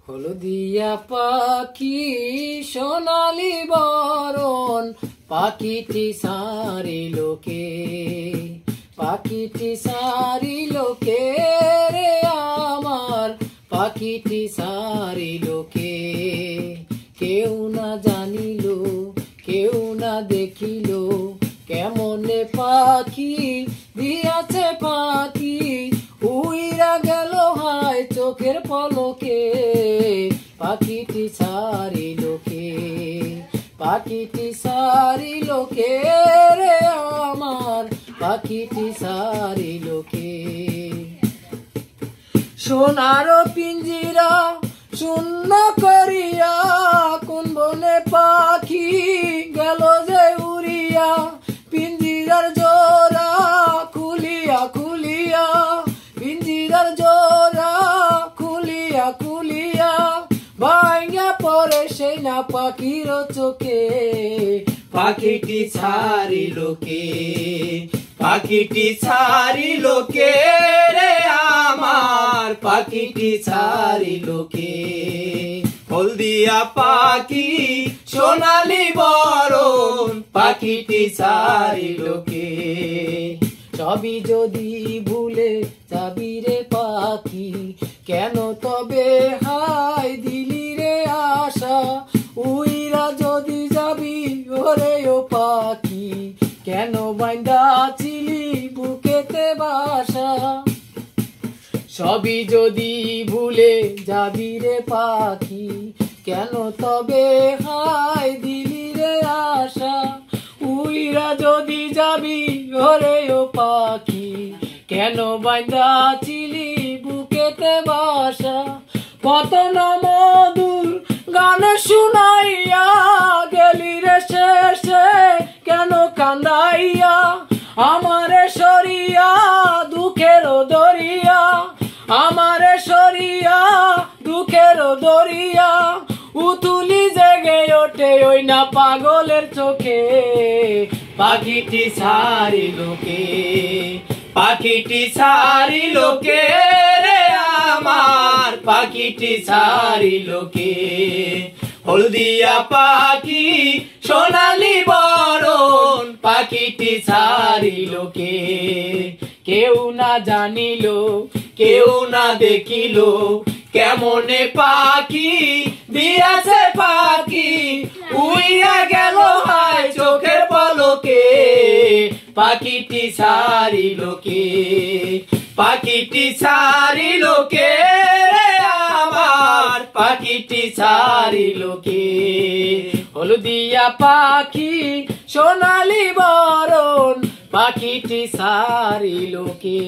হলদিয়া পাখি সোনালি বরণ পাখিটি সারিলোকে পাখিটি সারিলোকে রে আমার পাখিটি সারিলোকে কেউ না জানিল কেউ না দেখিল কেমনে পাখি দিয়াছে পাখি উইরা গেল হায় চোখের পলকে পাখিটি সারিলোকে পাখিটি সারিলোকে রে আমার পাখিটি সারিলোকে সোনার পিঞ্জিরা শূন্য করিয়া কোন বনে পাখি গেল যে উড়িয়া পিঞ্জিরার জোড়া খুলিয়া খুলিয়া পিঞ্জিরার জোড়া খুলিয়া খুলিয়া ভাঙা পড়ে সেই না পাখির চোখে পাখিটি ছাড়িলোকে পাখিটি ছাড়িলোকে রে আমার পাখিটি ছাড়িলোকে হলদিয়া পাখি সোনালি বরণ পাখিটি ছাড়িলোকে সবই যদি ভুলে যাবি রে পাখি কেন তবে হাই দিলি রে আশা উইরা যদি যাবি ওরে ও পাখি কেন বাইন্দা ছিলি বুকেতে বাসা সবই যদি ভুলে যাবি রে পাখি কেন তবে হাই দিলি রে আশা উইরা যদি যাবি ওরে ও পাখি কেন বাইন্দা ছিলি বুকেতে বাসা কত না মধুর গান শুনাইয়া গেলি রে শেষে কেন কান্দাইয়া আমারে সরিয়া দুঃখের দরিয়া আমারে সরিয়া দুঃখের দরিয়া উতুলি জেগে ওঠে ওই না পাগলের চোখে পাখিটি ছাড়িলোকে পাখিটি ছাড়িলোকে রে আমার পাখিটি ছাড়িলোকে হলদিয়া পাখি সোনালি বরণ পাখিটি ছাড়িলোকে কেউ না জানিল কেউ না দেখিল কেমনে পাখি দিয়াছে পাখি উইরা গেল হায় চোখের পলকে পাখিটি ছাড়িলোকে পাখিটি ছাড়িলোকে রে আমার পাখিটি ছাড়িলোকে হলদিয়া পাখি সোনালি বরণ পাখিটি সারিলোকে।